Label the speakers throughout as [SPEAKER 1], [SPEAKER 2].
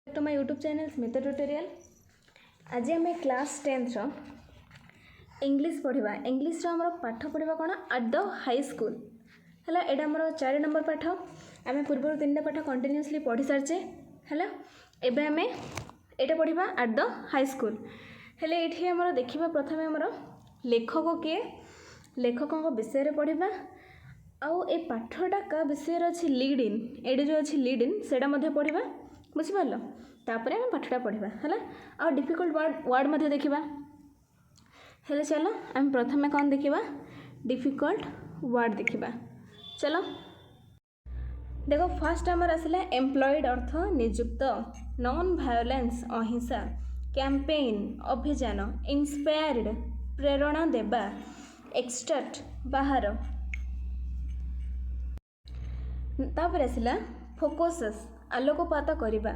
[SPEAKER 1] To my YouTube channel Smita tutorial. आज आम class 10 English पढ़ा। इंग्लिश आमर पाठ पढ़ा कौन एट द हाई स्कूल है। यहाँ आमर 4 नंबर पाठ। आम पूर्व 3टा पाठ कंटिन्यूअसली पढ़ी सारिचे है। एबे आम यहाँ पढ़ा एट द हाई स्कूल। हेले ये आमर देखा प्रथम आमर लेखक किए, लेखकों विषय पढ़ा आउ ए पाठटा का विषय अच्छी लीड इन एडे जो अच्छी लीड इन से पढ़ा बुझिपार। तापर आम पाठटा पढ़ा है आ डिफिकल्ट वर्ड मध्य देखा। हेले चलो आम प्रथमे कौन देखा डिफिकल्ट वर्ड देखा। चलो देखो फास्ट आमर आसला एम्प्लॉयड अर्थ नियुक्त, नॉन वायोलेंस अहिंसा, कैंपेन अभियान, इंस्पायर्ड प्रेरणा देवा, एक्सट्रैक्ट बाहर। तापर आसला फोकस आलोकपात करवा,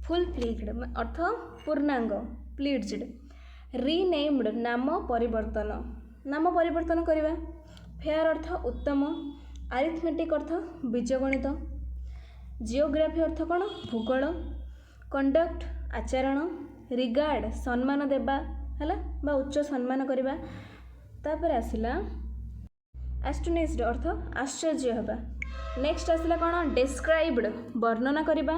[SPEAKER 1] फुल फ्लिज्ड अर्थ पूर्णांग प्लिज्ड, रीनेम्ड नाम परिवर्तन करवा, फेयर अर्थ उत्तम, आरिथमेटिक अर्थ बीजगणित, जियोग्राफी अर्थ कौन भूगोल, कंडक्ट आचरण, रिगार्ड सम्मान देवा है बा उच्च सम्मान करवा। तापर आसला एस्टोनिश्ड अर्थ आश्चर्य होगा। नेक्स्ट आसला कौन डिस्क्राइब्ड वर्णना करवा,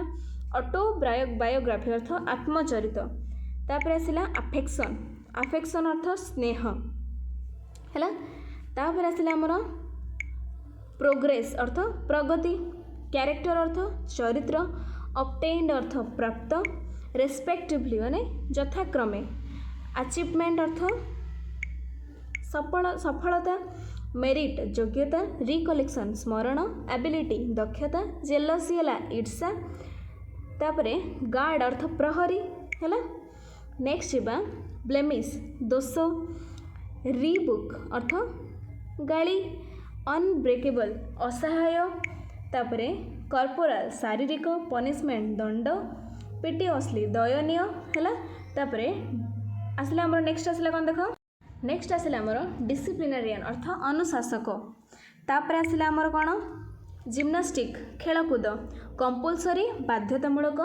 [SPEAKER 1] ऑटो बायोग्राफी अर्थ आत्मचरित। तापर आसला अफेक्शन, अफेक्शन अर्थ स्नेह है। तापर आसला आमर प्रोग्रेस अर्थ प्रगति, कैरेक्टर अर्थ चरित्र, ऑब्टेन्ड अर्थ प्राप्त, रेस्पेक्टिवली माने यथाक्रमे, अचीवमेंट अर्थ सफलता, मेरिट योग्यता, रिकलेक्शन स्मरण, एबिलिटी दक्षता, जेलसी है ईर्षा। तापरे गार्ड अर्थ प्रहरी है। नेक्स्ट जीवा ब्लेमिश दोष, रीबुक अर्थ गाड़ी, अनब्रेकेबल असहाय। तापरे कॉर्पोरल शारीरिक, पनिशमेंट दंड, पिटियसली दयनीय है। तापरे आसला हमर नेक्स्ट आसला कौन देख नेक्स्ट आसला हमर डिसिप्लिनारियन अर्थ अनुशासक। तापर आसला हमर कौन जिम्नास्टिक खेलकूद, कंपलसरी बाध्यतामूलक,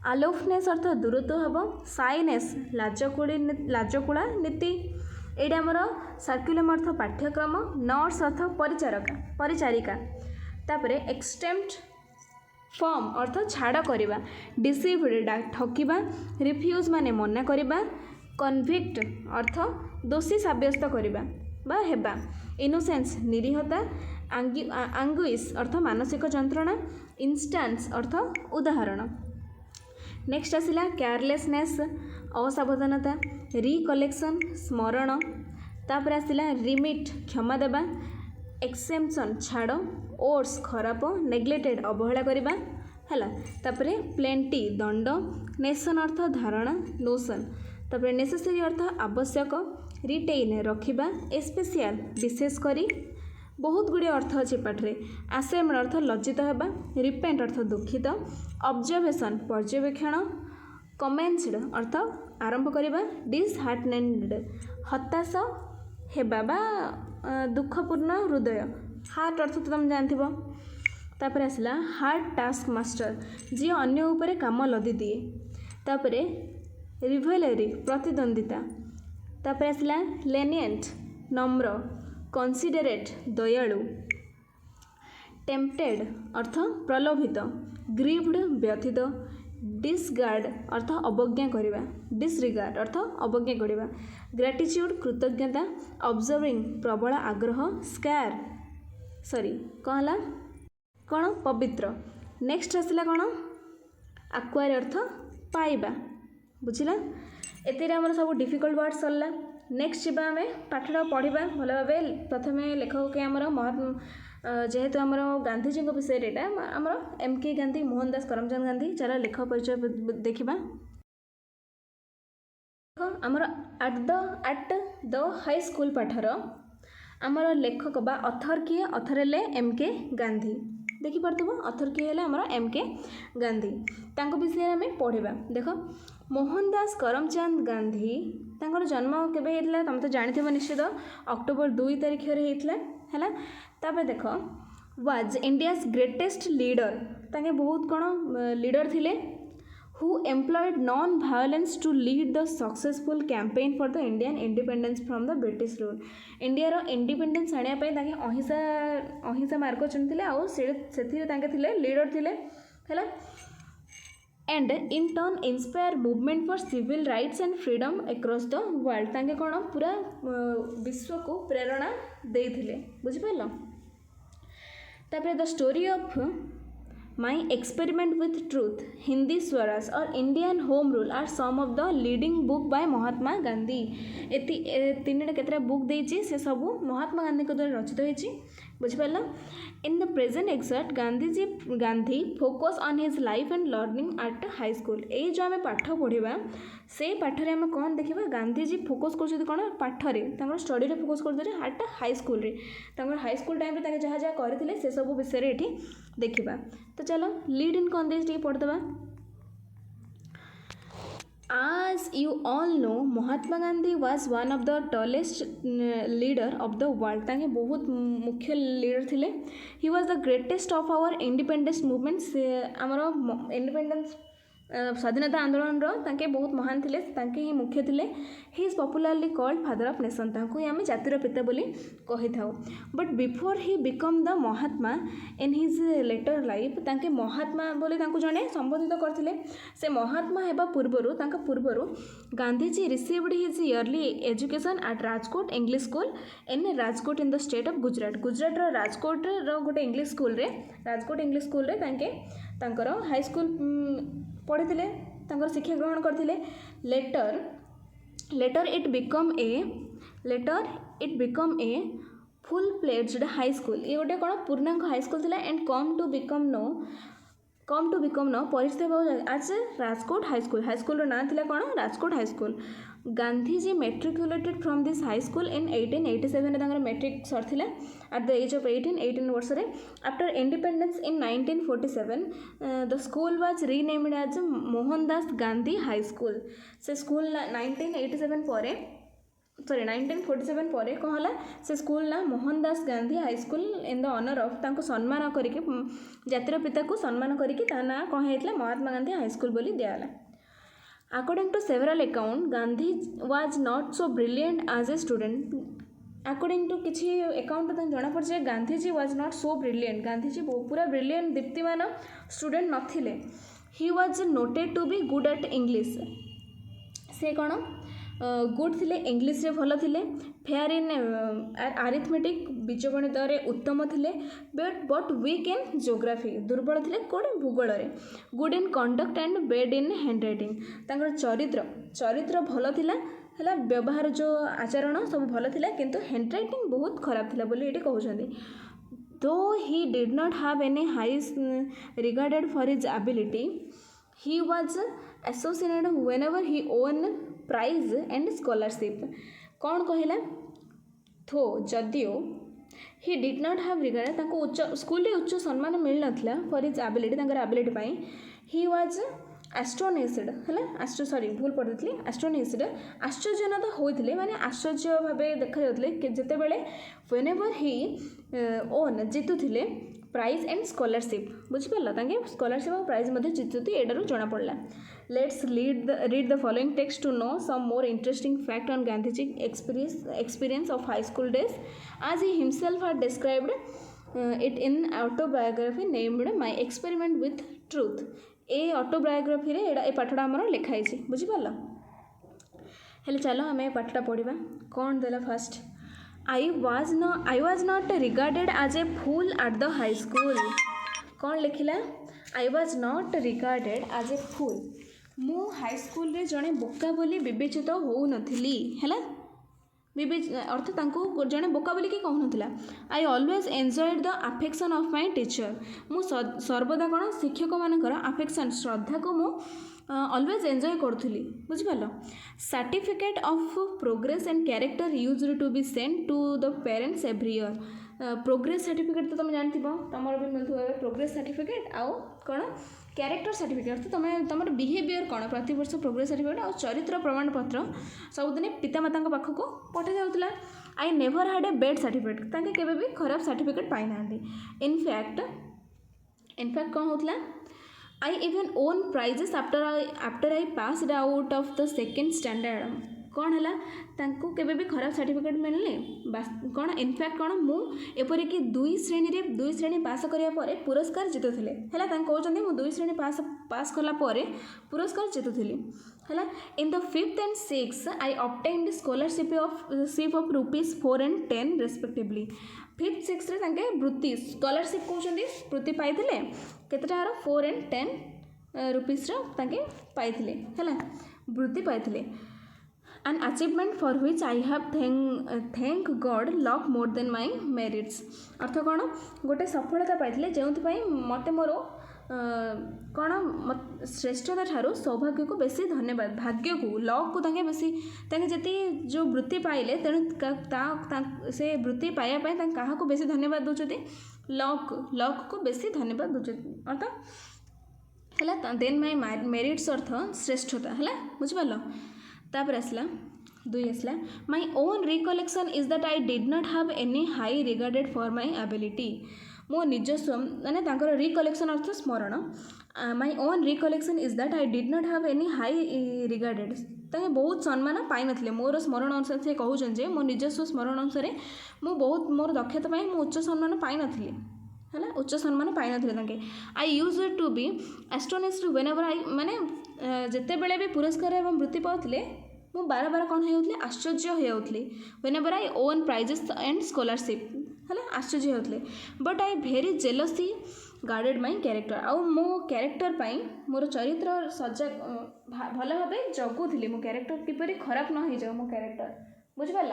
[SPEAKER 1] आलोफनेस अर्थ दूरत्व हम, साइनेस लाजकुड़ा नीति। एटा हमर सर्कुलम अर्थ पाठ्यक्रम, नर्स अर्थ परिचारिका। तापरे एक्सटेम्प्ट फॉर्म अर्थ छाड़ करवा, डिसिव्ड ठकिबा, रिफ्यूज माने मना करवा, कन्विक्ट अर्थ दोषी साब्यस्त करवा बा हेबा, इनोसेंस निरीहता, आंगुइश अर्थ मानसिक जंत्रणा, इंस्टांस अर्थ उदाहरण। नेक्स्ट आसला केयरलेसनेस असावधानता, रिकलेक्शन स्मरण। तापर आसला रिमिट क्षमा देवा, एक्सेम्पशन छाड़, ओर्स खराब, नेग्लेक्टेड अवहेला करवा है। तापर प्लेंटी दंड, नेशन अर्थ धारणा नोशन। तापर नेसेसरी अर्थ आवश्यक, रिटेन रखिबा, स्पेशल विशेष करी, बहुत गुड़े अर्थ अच्छे पाठरे। आसेम अर्थ लज्जित होगा, रिपेंट अर्थ दुखित, ऑब्जर्वेशन पर्यवेक्षण, कमेंस्ड अर्थ आरंभ करवा, डिसहार्टनेड हताश हेबा बा दुखपूर्ण हृदय, हार्ट अर्थ तो तुम जानथिबो। तापर आसला हार्ड टास्क मास्टर जी अन्य उपरे काम लदी दिए। तापर रिवेलरी प्रतिद्वंदिता। तापर आसला लेनिएंट नम्र, कन्सिडरेट दयालु, टेम्पटेड अर्थ प्रलोभित, ग्रीव्ड व्यथित, डिसगार्ड अर्थ अवज्ञा करवा, डिसरिगार्ड अर्थ अवज्ञा करवा, ग्रेटिट्यूड कृतज्ञता, ऑब्जर्विंग प्रबल आग्रह, स्कैर कौन है कौन पवित्र। नेक्स्ट आसला कौन आक्वायर अर्थ पाइबा बुझला। एते आमर सब डिफिकल्ट वर्ड सरला। नेक्स्ट जीवा आम पाठटा पढ़ा भल भाव। प्रथम लेखक के आमर जेहेतु आमर गांधीजी विषय यहाँ आमर एम.के. गांधी, मोहनदास करमचंद गांधी। चलो लेखक परिचय देखा। आमर एट द हाई स्कूल पाठर आमर लेखक बा अथर किए, अथर हेले एम.के. गांधी। देखिपो अथर किए हेले आमर एम.के. गांधी। तांको विषय आम पढ़ा। देख मोहनदास करमचंद गांधी तांकर जन्म केबे हेतला तुम तो जानिथिबो निश्चित, अक्टोबर 2 तारिख है। तापर देख वाज इंडियाज ग्रेटेस्ट लीडर, तांके बहुत कौन लीडर थिले, who employed non-violence to lead the successful campaign for the Indian independence from the British rule. India independence आने ताके अहिंसा अहिंसा मार्ग चुनिथिले आउ सेथिरे ताके थिले लीडर थिले हैला and in turn inspire movement for civil rights and freedom across the world ताके कोन पूरा विश्व को प्रेरणा देइथिले बुझि पाइलो तापर the story of my experiment with truth Hindi Swaraj और Indian home rule are some of the leading book by Mahatma Gandhi तीन केतरा बुक देछि से सब महात्मा गांधी को द्वारा रचित होइछि बुझिपारल in the present excerpt Gandhi focus on his life and learning at high school ये जो आम पाठ पढ़ा से पाठरे आम कौन देखा गांधीजी फोकस कर कौन पाठरे स्टडी रे फोकस कर एट हाई स्कूल रे हाई स्कूल टाइम रे जहाँ जहाँ करते से सब विषय ये देखा तो चलो लीड इन कौन देश पढ़दे As you all know, Mahatma Gandhi was one of the tallest leader of the world. तांके बहुत मुख्य लीडर थिले. He was the greatest of our independence movement. से आमरो independence स्वाधीनता आंदोलन रो तांके बहुत महान थिले तांके ही मुख्य थिले. He is popularly called father of nation. तांको ही आमे जातिर पिता बोली कहि थाउ. But before he become the Mahatma in his later life तांके महात्मा बोली तांको जने संबोधित करथिले. से महात्मा हेबा पूर्वरु तांका पूर्वरु Gandhiji received his yearly education at Rajkot English School in Rajkot in the state of Gujarat. Gujarat रो राजकोट रो गोटे इंग्लिश स्कूल रे राजकोट इंग्लिश स्कूल रे तांके तांकर हाई स्कूल पढ़ी शिक्षा ग्रहण करते later it become a full pledged high school ये गोटे कौन पूर्णांग हाई स्कूल थिला and come to become known परिचित आज राजकोट हाई स्कूल ना थिला कौन Rajkot high school Gandhiji matriculated from this high school in 1887 matric सरथिला एट द एज ऑफ 18 वर्ष रे after independence in 1947 the school was renamed as Mohandas Gandhi high school से स्कूल 1947 पर कहला से स्कूल ना Mohandas Gandhi high school in the honour of तांको सम्मान करके जातिर पिता को सम्मान करके ता ना कह हेतला महात्मा गांधी हाई स्कूल बोली दियाला. According to several accounts, Gandhi was not so brilliant as a student. According to किसी अकाउंट तो जना पड़े Gandhiji was not so brilliant. Gandhiji पूरा ब्रिलियंट दीप्तिमान स्टूडेंट नथिले. He was noted to be good at English. से कौन गुड थिले इंग्लिश रे भल थिले फेयर इन आरिथमेटिक बीजगणित रे उत्तम थिले बट वीक इन जियोग्राफी दुर्बल थिले कोड भूगोल रे good in conduct and bed in handwriting तांकर चरित्र भल थिला हला व्यवहार जो आचरण सब भल थिला किंतु हैंडराइटिंग बहुत खराब थिला बोली eighty कहउछंदी. Though he did not have any high regarded for his ability, he was associated whenever he won prize and scholarship. कौन कहला थो जदियो he did not have regard ताको उच्च स्कूल रे उच्च सम्मान मिल नथला for his ability तांकर ability pi he was astonished हला सॉरी भूल पड़ देथली astonished आश्चर्यजनक होइतले माने आश्चर्य भाबे देखा जाउतले कि जते बेले whenever he own जितुथिले प्राइज एंड स्कॉलरशिप बुझी पारला तांके स्कॉलरशिप और प्राइज मध्ये जितुती एडारु जणा पड़ला. Let's read the following text to know some more interesting fact on Gandhiji experience of high school days as he himself had described it in autobiography named My Experiment with Truth. A autobiography रे एडा ए पाठडा हमर लिखाई छी बुझी पारला. हेले चलो हमें पाठडा पढिबा. कोन देला first I was not regarded as a fool at the high school. कौन लिखिला I was not regarded as a fool. मु हाई स्कूल रे जने बोका बोली विवेचित हो नथिली हैला अर्थ तांको जने बोका बोली कि कहू नथिला. I always enjoyed the affection of my teacher. मु सर्वदा कोन शिक्षक मानकर affection श्रद्धा को मु ऑलवेज एंजॉय करूली बुझी पाल. Certificate of progress and character used to be send to the parents every year. Progress certificate तो तुम जानथि तुम भी मिलुवा प्रोग्रेस सर्टिफिकेट आउ कौन कैरेक्टर सर्टिफिकेट तो तुम बिहेवियर कौन प्रति वर्ष प्रोग्रेस सर्टिफिकेट और चरित्र प्रमाणपत्र सबुदिन पितामाता पाखक पठा जाऊला. I never had a bad certificate ताके केबे भी खराब सर्टिफिकेट पाई ना. इनफैक्ट कौन होता I even won prizes after I passed out of the second standard कौन है तांको केबे भी खराब सर्टिफिकेट मिलने बास कौन इनफैक्ट कौन मु एपरिक दुई श्रेणी पास करिया परे पुरस्कार जितुले है कहते मु दुई श्रेणी पास कला परे पुरस्कार जितुली है in the 5th and 6th I obtained scholarship of ₹4 and 10 respectively 5th 6th रे तांके वृत्ति स्कॉलरशिप कहते वृत्ति पाइथिले केते टार 4 and 10 रुपीस तांके पाइथिले है वृत्ति पाइथिले an achievement for which I have thank God luck more than my merits अर्थ कौन गोटे सफलता पाइथिले जो मत मोर कौन श्रेष्ठता ठारू सौभाग्य को बेसी धन्यवाद भाग्य को लक को तांके बेसी तांके जति जो वृत्ति पाइले तेणु से वृत्ति पाइबा क्या को बेसी धन्यवाद दूसरी लक को बेसी धन्यवाद दूसरी अर्थ है देन माय मेरिट्स अर्थ श्रेष्ठता है बुझिपार तापर आसला दुई आसला my own recollection is that I did not have any high regarded for my ability मो निजस्व माने तांकर रिकलेक्शन अर्थ स्मरण my own recollection is that I did not have any high regarded ताके बहुत सम्मान पाई नथिले मोर स्मरण अनुसार से कहउछन जे मो निजस्व स्मरण अनुसार मो बहुत मोर दक्षता पाई मो उच्च सम्मान पाई नथिले है उच्च सम्मान पाई नथिले ताके I use to be astonished whenever I माने जेते बेले भी पुरस्कार एवं वृत्ति पाउथिले मु बार बार कौन होउथले आश्चर्य होउथले whenever I won prizes and scholarship है आश्चर्य होउथले but I very jealously guarded my character आउ मो कैरेक्टर पाई मोर चरित्र सजा भल भाव जगुली मो कैरेक्टर किपरि खराब न हो जाओ मो कैरेक्टर बुझिपार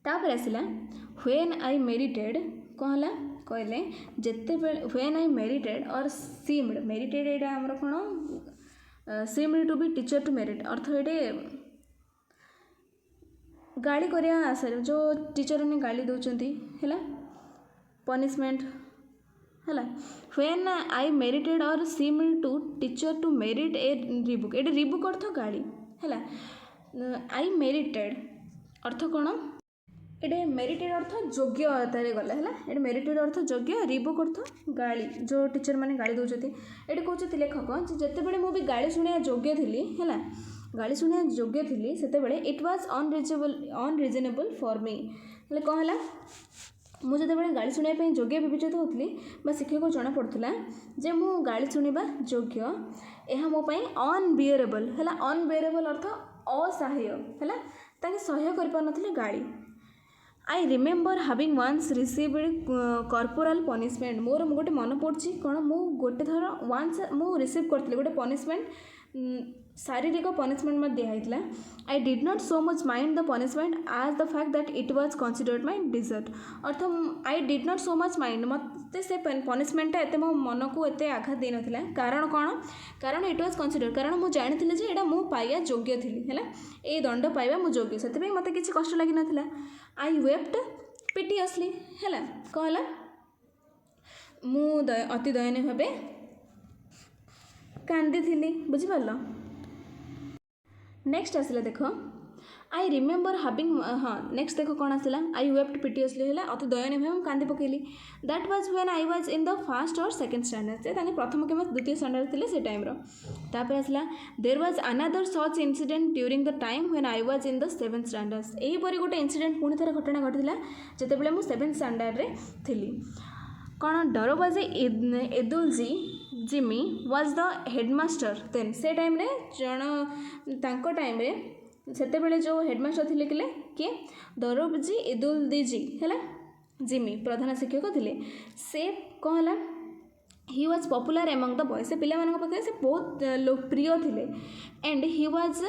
[SPEAKER 1] तापर आसला व्हेन आई मेरिटेड कौन है कहले जिते व्हेन आई मेरिटेड और सीम्ड मेरिटेड एटा हमर कौन seemed to be teacher to merit अर्थ ये गाड़ी करिया आशा जो टीचर ने गाली दौरान है पनिशमेंट है व्हेन आई मेरिटेड और seemed to teacher to merit a rebuke ये रिबुक अर्थ गाड़ी है आई मेरिटेड अर्थ कौन ये मेरिटेड अर्थ योग्यता गला है ये मेरिटेड अर्थ योग्य रिबुक अर्थ गाली जो टीचर मैंने गाली दौरान ये कहते लेखक जिते बड़े मुझे गाली शुणा योग्य थी है गाली शुणा योग्य थी से it was unreasonable for me हेल्ले कौन है मुझे जो गाली शुणापी योग्य विवेचित होती शिक्षक को जना पड़ूला जे मु गाली शुणा योग्य यह मोपाई अनबियरेबल है अनबियरेबल अर्थ असह्य है ताकि सह्य कर गाली I remember having once received corporal punishment मोर गोटे मन पड़ी कौन मु गोटे थर वन्स मु रिसीव करी गोटे पनिशमेंट शारीरिक पनिशमेंट मत दिखाई I did not so much mind the punishment as the fact that it was considered my desert अर्थ I did not so much mind मत से पनिशमेंटा एत मो मन को एत आघात दे ना कारण कौन कारण इट वाज कंसिडर्ड कारण मुझे जानी जे यहाँ मु पाइबा योग्य थी है ये दंड पाइबा मु योग्य से मत किसी कष्ट लगी ना आई वेप्ट पिटियसली है कौन है मु अति दयनीय भाव कांदी थी बुझिपार नेक्स्ट आसला देख आई रिमेम्बर हाविंग हाँ नेक्स्ट देख कौन आसला आई वेप्ट पिटियसली है अति दयनीय भाव कांदी पकेली that was when I was in the first or second standard से प्रथम कि द्वितीय स्टैंडर्ड थे से टाइम तापर आसला there was another such incident during the time when I was in the 7th standard यहीपरि गोटे इंसिडेंट पुणी थे घटना घटी जितेबाला मुझे 7th स्टैंडर्ड रे थी कौन Dorabji Edulji Gimi was the headmaster then से टाइम रे जन तांको टाइम रे सेते बेले जो हेडमास्टर थिले किए दरोबाजी एदुलजी है जिमी प्रधान शिक्षक थिले से कौन है he was popular among the boys से पिला मानक पाखे से बहुत लोकप्रिय थिले एंड ही वाज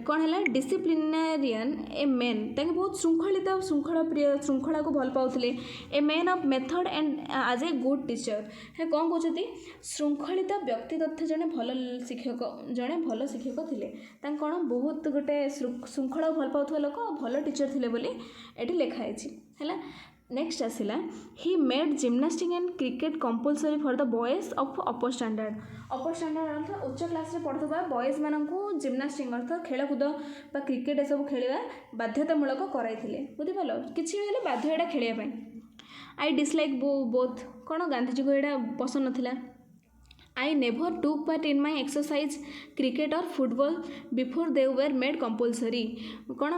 [SPEAKER 1] कौन है डिसिप्लिनरियन ए मैन ताकि बहुत श्रृंखलित श्रृंखला प्रिय श्रृंखला को भल पाउथिले a man of method and as a good teacher है कौन कहते श्रृंखलित व्यक्ति तथ्य जड़े भल शिक्षक थिले कौन बहुत गोटे श्रृंखला भल पाउथुवा लोक भल टीचर थिले बोली एठी लिखाई है नेक्स्ट आसला he made gymnastics and cricket compulsory for the boys of upper standard अर्थ उच्च क्लास रे पढ़ुवा बॉयज मानू जिम्नास्टिक अर्थ खेलकूद क्रिकेट ये सब खेलवा बाध्यतामूलक कराई बुझिपाल कि बाध्य एटा खेलवाई आई डिसलाइक बोथ कौन गांधीजी को यहाँ पसंद नाला I never took part in my exercise cricket or football before they were made compulsory कौन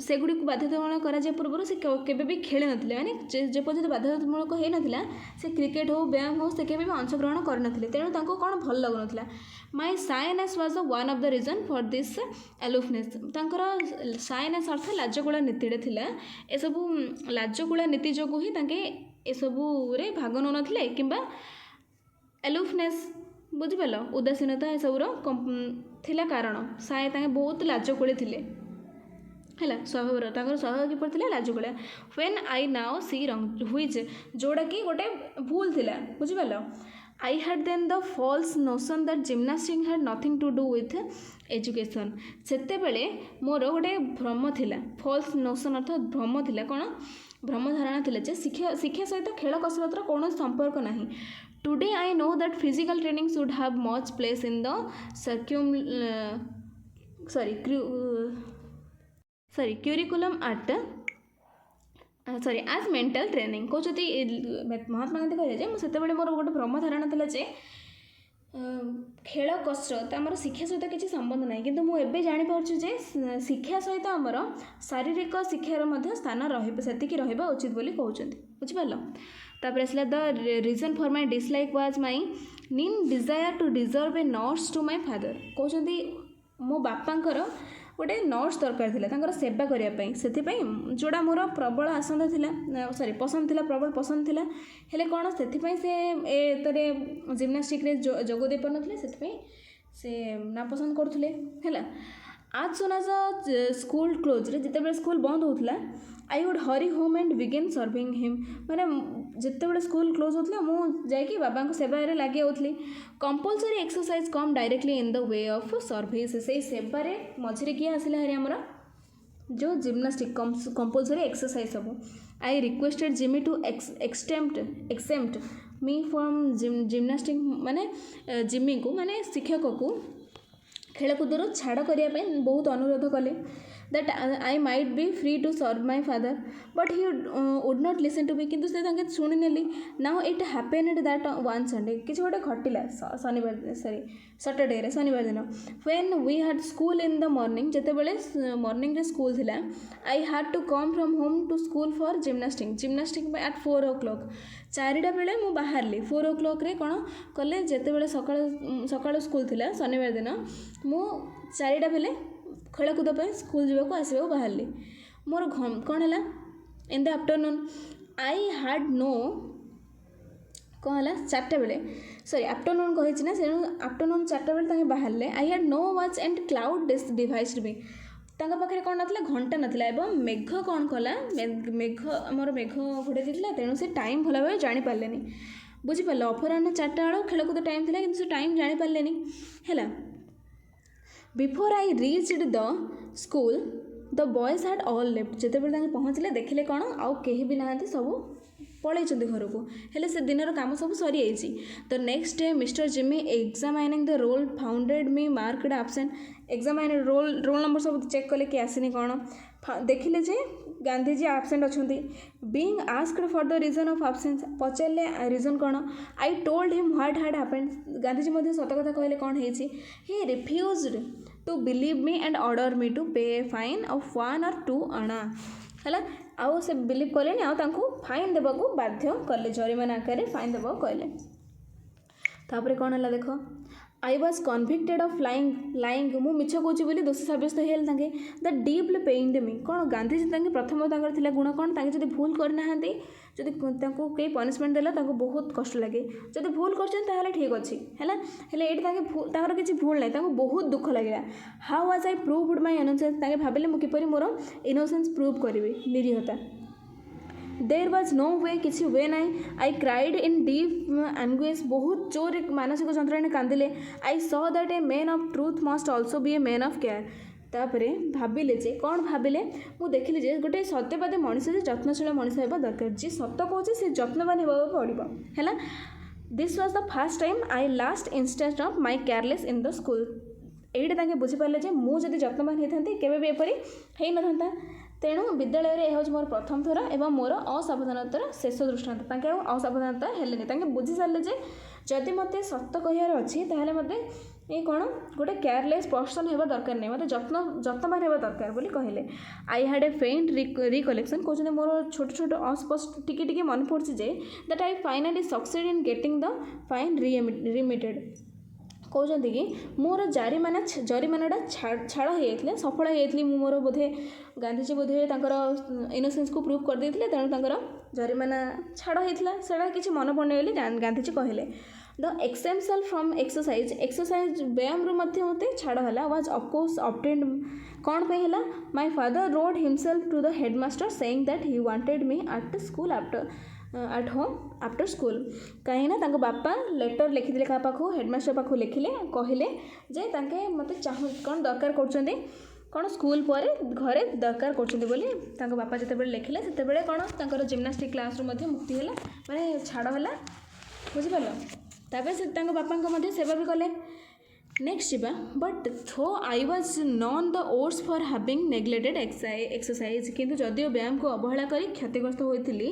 [SPEAKER 1] से गुड़ी बाध्यतामूलक करा पूर्व से केवे भी खेल नथिले माने जे पर्यंत बाध्यतामूलक हो नथिला से क्रिकेट हो व्यायाम हो से केवे भी अंशग्रहण करनथिले तेणु तांको कौन भल लगु नथिला my shyness was one of the reason for this aloofness तांकर साइनेस अर्थ लाजकुला नीतिटे थिला ए सब लाजकुला नीति जोगु ही तांके ए सबु रे भाग न नथिले किंबा एलुफनेस बुझिपाल उदासीनता ए सबूर थिला कारण साए तांके बहुत लाजकुले थिले है स्वभाव स्वभाव किपर थिला लाजकुला व्हेन आई नाउ सी रंग हुईज जोड़ा कि गोटे भूल थिला बुझिपाल I had then the false notion that gymnastics had nothing to do with education सेते बेले मोर गोटे भ्रम थिला फॉल्स नोशन अर्थात भ्रम थिला कौन भ्रम धारणा थिला जे शिक्षा शिक्षा सहित खेल कसरतर कौन संपर्क नहीं Today I know that physical training should have much place in the curriculum at as mental training कहते महात्मा गांधी कहले मुझे मोर गोटे भ्रम धारणा था जे खेल कसरत आमर शिक्षा सहित किसी संबंध ना कि मुझे जापारे जे शिक्षा सहित आमर शारीरिक शिक्षार स्थान रही रहा उचित बोली कहते बुझिपाल तापर आसला the reason for my dislike was my keen desire to deserve a nurse to my father कहते मो बापांकर गोटे नर्स दरकार था सेवा करने से जोड़ा मोर प्रबल आसंद थिला सॉरी पसंद थिला प्रबल पसंद थिला हेले कौन से जिम्नास्टिक जोग दे पार से नापसंद करुले है आज सुन आज स्कूल क्लोज जिते स्कूल बंद होता I would Hari home and begin serving him माने जिते स्कूल क्लोज होता मुझे बाबा सेवा लगे होती compulsory exercise come directly in the way of service से सेवारे मझे किए आसला हरी आमर जो जिम्नास्टिक कंपलसरी एक्सरसाइज सब I requested Gimi to except me from gymnastic माने जिमी को माने शिक्षक को खेलकूदर छाड़ करने बहुत अनुरोध कले that I might be free to serve my father but he would not listen to me किंतु से शुणी नेली now it happened that one Sunday किसी गोटे घटिला शनिवार सॉरी सैटरडे शनिवार दिन when we had school in the morning जिते बड़े मॉर्निंग रे स्कूल थिला I had to come from home to school for gymnastics at 4 o'clock 4टा बेले मु बाहरली 4 o'clock रे कौन कले जिते बड़े सकाळ स्कूल थिला शनिवार दिन मु 4टा बेले खेलकूद स्कूल जावाक आसवा बाहरली मोर कौन है in the afternoon I had no कौन है 4टा बेले सॉरी आफ्टरनून कही ना से आफ्टरनून 4टा बेले बाहर I had no watch and cloud deceived भी पाखे कौन ना घंटा नाला एवं मेघ कौन कला मेघ आमर मेघ घोड़े देता तेणु से टाइम भल भाव जापारे बुझिपार अपराह 4टा बेल खेलकूद टाइम थी कि टाइम जापारे है before I reached the school the boys had all left जिते बड़े पहुँचले देखिले कौन आउ कहीं भी ना सब पलैं घर को हेले से दिन काम सब सरी the next day mister Gimi examining the roll found me marked absent examine roll number सब चेक कले कि आसनी कौन देखिले जे गांधीजी आबसेंट अच्छा being asked for the reason of absence पचारे रीजन कौन I told him what had happened Gandhiji सत कथा कहले कौन है he refused to believe me and order me to pay a fine of 1 or 2 आना है आउ से बिलीव कले फाइन देवा बाध्य कले जरिमाना आकार फाइन देवा कहले तापर कौन है देख I was convicted of lying मु मिछ कौची बोली दोषी सब्यस्त होते द डीपली पेइंड मी कौन गांधीजी प्रथम गुण कौन जब भूल करना जदि कई पनिशमेंट देला बहुत कष्ट लगे जब भूल कर ठीक अच्छे है किसी भूल ना बहुत दुख लगे how was I proved my innocence भाविले मुझे मोर इनोसेंस प्रूव करी निरीहता देर वाज नो वे किसी वे ना आई क्राइड इन डीप एंगुइश बहुत जोर मानसिक जंत्रणा कांदिले I saw that a man of truth must also be a man of care तापर भाविले जे कौन भाविले मु देखिली जे गोटे सत्यवादी मनीष जे जत्नशील मनीष होगा दरकार जी सत कहूँ से जत्नवान होगा पड़ो है this was the first time I last instance of my careless in the school ये बुझीपारे जे मुझे जत्नवान होता केवे भी एपरी हो न था तेणु विद्यालय यह हूँ मोर प्रथम थर एवं मोर असावधानतार शेष दृष्टांत ताके असावधानता हेलेनि ताके बुझी सारे जे जदि मत सत कहार अच्छी ताहले मत ये कौन गोटे केयरलेस पर्सन होगा दरकार नहीं मत जत्नवान होगा दरकार बोली कहले। आई हैड ए फेंट रिकलेक्शन कहते मोर छोट छोट अस्पष्ट टिके मन पड़े जे that I finally succeeded in getting the fine remitted कहते कि मोर जरिमानाटा छाड़ हो सफल होती मोर बोधे गांधीजी बोधे इनोसेंस को प्रूव कर देते तेणु जरिमाना छाड़ होता से किसी मन पड़े गांधीजी कहले। द एक्सेम्पल फ्रॉम एक्सरसाइज व्यायाम मत छाड़ा वाज ऑफकोर्स ऑब्टेन्ड कौन पे है my father wrote himself to the headmaster saying that he wanted me at school at home after school कहीं बापा लेटर लिखिले क्या पाखु हेडमास्टर पाखु लिखिले कहले जे तांके मत कौन दरकार कर कौन स्कूल पर घरे दरकार कर बापा जिते लिखिले से कौन तर जिम्नास्टिक क्लास मुक्ति है माने छाड़ है बुझिपार तापर से बापा सेवा भी कले। नेक्स्ट जीवा बट थो I was known the ores for having neglected exercise किंतु जदिव व्यायाम को अवहेला करी क्षतिग्रस्त होती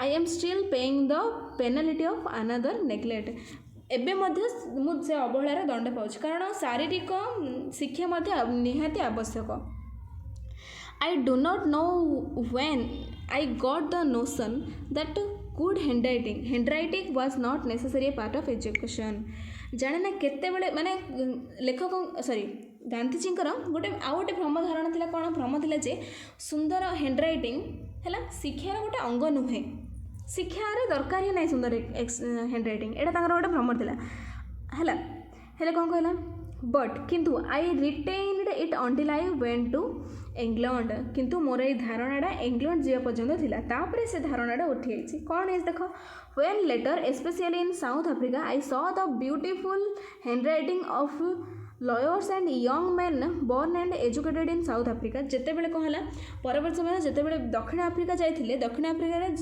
[SPEAKER 1] I am still paying the penalty of another neglect एबे मुझे अवहेलार दंड पाऊँ कारण शारीरिक शिक्षा निहाती आवश्यक। I do not know when I got the notion that good handwriting was not necessary part of education जाने ना केते बेले माने लेखक सॉरी गांधीजी गोटे आउ गोटे भ्रम धारणा थिला कौन भ्रम थिला जे सुंदर हैंडराइटिंग है शिक्षार गोटे अंग नुहे शिक्षार दरकार ही नहीं सुंदर हैंडराइटिंग एटा गोटे भ्रम थिला है कौन कहला बट किंतु I retained it until I went to England किंतु मोर ये धारणाटा इंग्लैंड जावा पर्यंत थिला तापरे से धारणाटा उठी आइछि कौन है देख when later especially in South Africa I saw the beautiful handwriting of lawyers and young men born and educated in South Africa जिते बड़े कौन है परवर्त समय जिते बड़े दक्षिण आफ्रिका जाइए दक्षिण आफ्रिका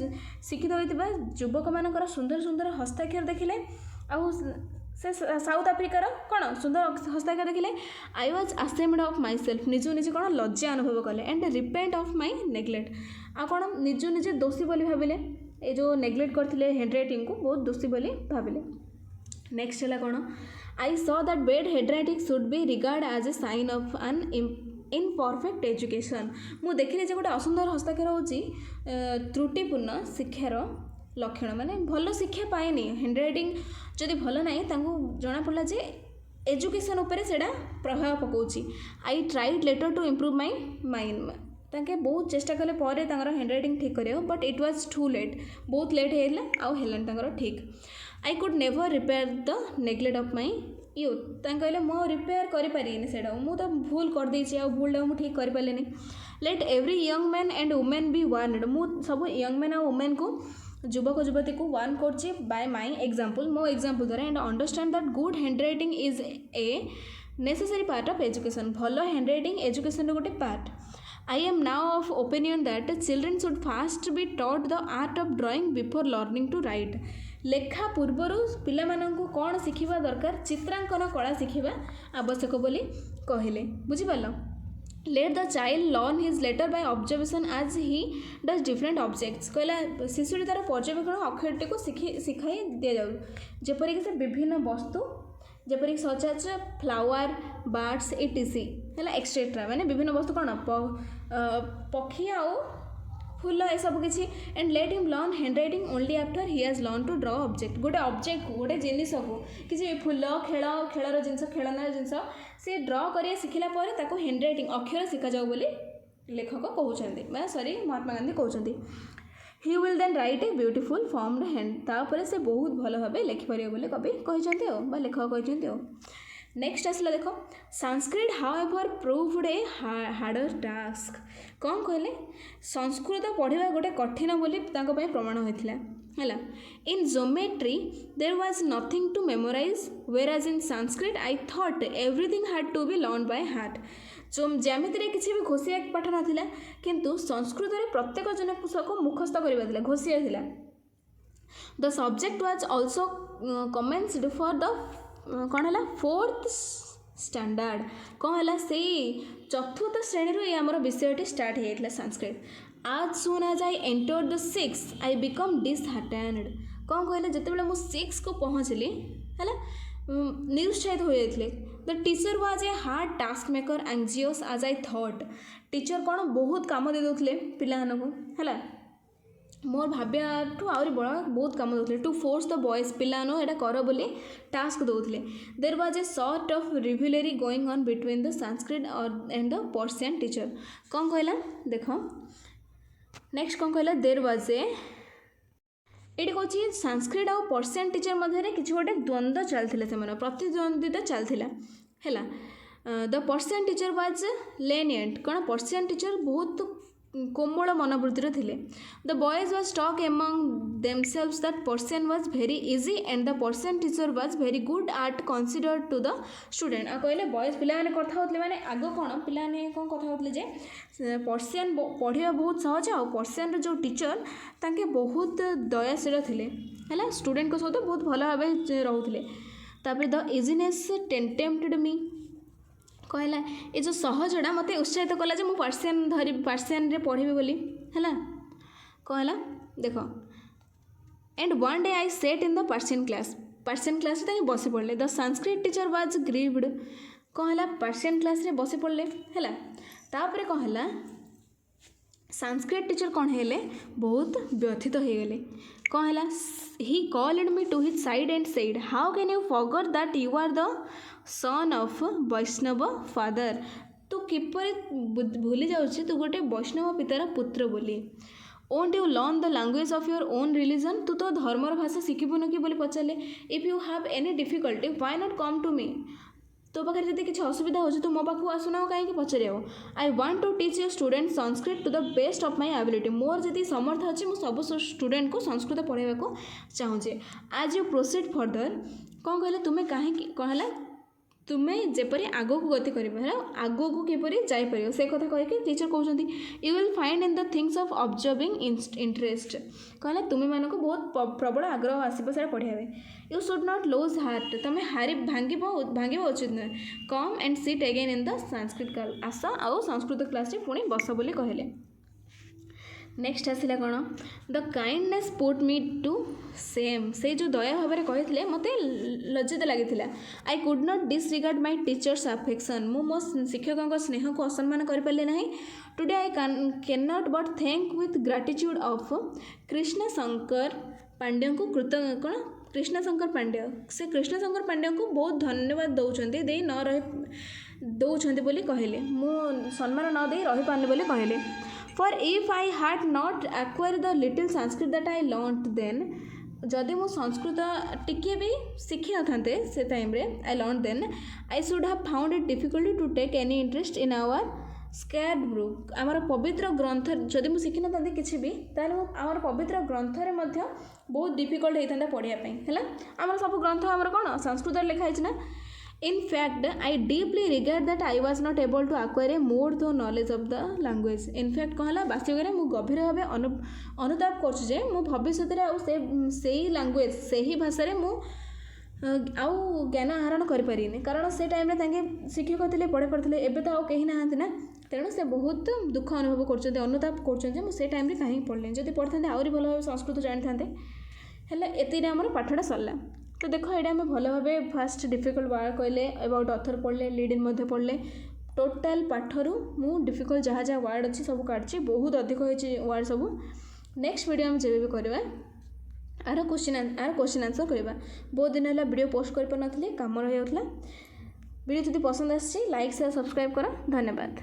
[SPEAKER 1] शिक्षित होता युवक मान सुंदर सुंदर हस्ताक्षर देखिले आउ से साउथ आफ्रिकार कौन सुंदर हस्ताक्षर देखिले I was ashamed of myself निजु निजे कौन लज्जा अनुभव कले and repent of my neglect आ कौन निजु निजे दोषी बोली भाविले ये जो नेग्लेक्ट करते हैंडराइटिंग को बहुत दोषी बोली भाविले। नेक्स्ट है कौन I saw that bad handwriting should be regard as a sign of an imperfect education मु देखिले जे गोटे असुंदर हस्ताक्षर होची त्रुटिपूर्ण शिक्षार लक्षण माने भल शिक्षा पाएनि हैंडराइटिंग जदि भल ना जना पड़ा जे एजुकेशन उपरे सेटा प्रभाव पकाउची। I tried later to improve my mind ताके बहुत चेष्टा कले पर हैंडराइटिंग ठीक करियो but it was too late बहुत लेट होगा आउ ठीक। I could never repair the neglect of my youth कहले मो रिपेयर करें से मुझे भूल कर देछि आ भूल मुझे ठीक कर पारे। Let every young man and women be warned मु सब यंग मैन आ वुमेन को युवक युवती को वार्न कर बाय माई एग्जाम्पल मो एग्जाम्पल द्वारा and understand that good handwriting is a necessary part of education भल हैंडराइटिंग एजुकेशन गोटे part. I am now of opinion that children should first be taught the art of drawing before learning to write लेखा पूर्वर पिलामानंकु कौन शिखिबा दरकार चित्रांकन कला शिखिबा आवश्यक बोली कहले बुझिपाल। Let the child learn his letter by observation as he does different objects कहला शिशुटी तार पर्यवेक्षण अक्षरटी को शिखाई दि जाऊ जेपरिक से विभिन्न वस्तु जेपरिक such as flower birds etc है एक्सट्रा माने विभिन्न वस्तु कौन पक्षी आउ फूल ए सब किसी and let him learn handwriting only after he has learn to draw objects गोटे गोटे जिनस को किसी फूल खेलर जिनस खेलनार जिनस से ड्र कर शिखला हैंडराइटिंग अक्षर शिखा जाऊ बोली लेखक कहते मैं सॉरी महात्मा गांधी कहते he will then write a beautiful formed hand तापर से बहुत भल भाव लिखिपर बोले कवि कहते लेखक कहते। नेक्स्ट आसला देख Sanskrit how ever proved A harder task कौन कहले संस्कृत पढ़ा गोटे कठिन बोली प्रमाण होता है। In geometry there was nothing to memorise whereas in Sanskrit I thought everything had to be learn by heart ज्यामिति किसी भी घोषिया पाठ नाला किंतु संस्कृत में प्रत्येक जिनिस को मुखस्थ करवा घोषिया थिला। The subject was also commenced for the कौन है 4th स्टैंडर्ड कौन है से चतुर्थ श्रेणी ये आमर विषयटी स्टार्ट हो संस्कृत आज soon as I enter the 6 I become disheartened कौन कहले जिते मु 6 को पहुँचली है निरुत्साहित हो जाते the teacher was a hard task maker anxious as I thought teacher कौन बहुत काम दे दौले पिलाମାନଙ୍କୁ है मोर भाव्याठू आहरी बड़ा बहुत कम दौले टू फोर्स द बॉयज पिलानो एटा कर बोली टास्क दौले there was a sort of rivalry going on between the Sanskrit और एंड द पर्सियन टीचर कौन कहला देख नेक्स्ट कौन कहला देर वाज ए ये कौन संस्कृत और पर्सियन टीचर मध्य किसी गोटे द्वंद्व चलते से प्रतिद्वंदिता चलता है the Persian teacher was lenient कौन पर्सियन टीचर बहुत कोमल मनोवृत्तिर थे the boys was talk among themselves that Persian was very easy and the Persian teacher was very good art consider to the student आ कहले बॉयज पिला माने कथा होतले माने आगो कौन पिला ने कौन कथा होतले जे पर्सियन पढ़िया बहुत सहज और पर्सियन रो जो टीचर तांके बहुत दयाशील थे है स्टूडेंट को सहित बहुत भल भाव रोते तापर द इजीनेस टेम्प्टेड मी कहला ये जो सहजटा मत उत्साहित कला जो मुझे पर्सियन धरी पर्सियन रे पढ़ी बोली है कहला देख and one day I set in the Persian class बसी पड़े the Sanskrit teacher was grieved कहला पर्सियन क्लास रे बसी पड़े है तापर कहला संस्कृत टीचर कौन है बहुत व्यथित हो गले कौन है he called me to his side and said how can you forgot that you are the son of Vaishnava father तू किपर भूली जाऊँ तू गोटे वैष्णव पितार पुत्र बोली won't you learn the language of your own religion तू तो धर्मर भाषा शिखिबुन कि बोली पचारे if you have any difficulty why not come to me तो पाखे जब किसी असुविधा हो तू मो पाखु आसुना कहीं पचारे I want to teach your student Sanskrit to the best of my ability मोर जी समर्थ अच्छे मुझे सब स्टूडेंट को संस्कृत पढ़ाई को चाहूँचे आज यू प्रोसीड फर्दर कौन कहले तुम्हें कहीं कहला तुम्हें जेपरी आगो को गति कर आगो को किपरि जापर से कथा कहीकि टीचर कहते you will find in the things of observing interest कहला तुम्हें मानक बहुत प्रबल आग्रह आसो से पढ़ाई you should not lose heart तुम्हें हारी भांग उचित नुहे come and sit again in the Sanskrit आस आउ संस्कृत क्लास पुणी बस बोली कहले नेक्स्ट आसला कौन the kindness put me to same से जो दया भाव में कहते मत लज्जित लगी I could not disregard my teacher's affection मु मो शिक्षकों स्नेह को असम्मान करें ना today I can not but thank with gratitude of Krishna Shankar Pandya को कृतज्ञ कौन कृष्ण शंकर पांड्य से कृष्ण शंकर पांड्य को बहुत धन्यवाद दौरान दे न रही दौरान बोली कहले मु सम्मान न दे रही पारनी बोली कहले For if I had not acquired the little Sanskrit that I learnt then, जदि मो संस्कृत टिके भी शिखी न था से टाइम रे I learn then I should have found it difficulty to take any interest in our sacred book आमर पवित्र ग्रंथ जदि मुझे शिखी न था किसी भी ताले आमर पवित्र ग्रंथ मध्य बहुत डिफिकल्ट होता है पढ़ाई है आमर सब ग्रंथ आमर कौन संस्कृत लिखाई ना In fact, I deeply regret that I was not able to acquire a more thorough knowledge of the language. In fact, कहला वास्तविक में गभीर भाव अनुताप कर भविष्य से लैंग्वेज से ही भाषा मु आउ ज्ञान आहरण करें कारण से टाइम शिक्षक थे पढ़े पढ़ते एवं तो आउ कहीं ना तेणु से बहुत दुख अनुभव कर अनुताप कर टाइम कहीं पढ़ले जब पढ़ी था आहरी भल भाव संस्कृत जानी था एति आम पाठटा सरला तो देख ये आम भल भाव फास्ट डिफिकल्ट वार्ड कहले अबाउट अथर पढ़ले लीडिंग पढ़ले टोटाल पाठरू मु डिफिकल्ट जहाँ जहाँ वार्ड अच्छी सब काटची बहुत अधिक होती वार्ड सब नेक्स्ट वीडियो हम जब भी करवा आर क्वेश्चन आंसर करवा बहुत दिन है वीडियो पोस्ट कर पार कम रही वीडियो जब पसंद आसी लाइक शेयर सब्सक्राइब कर धन्यवाद।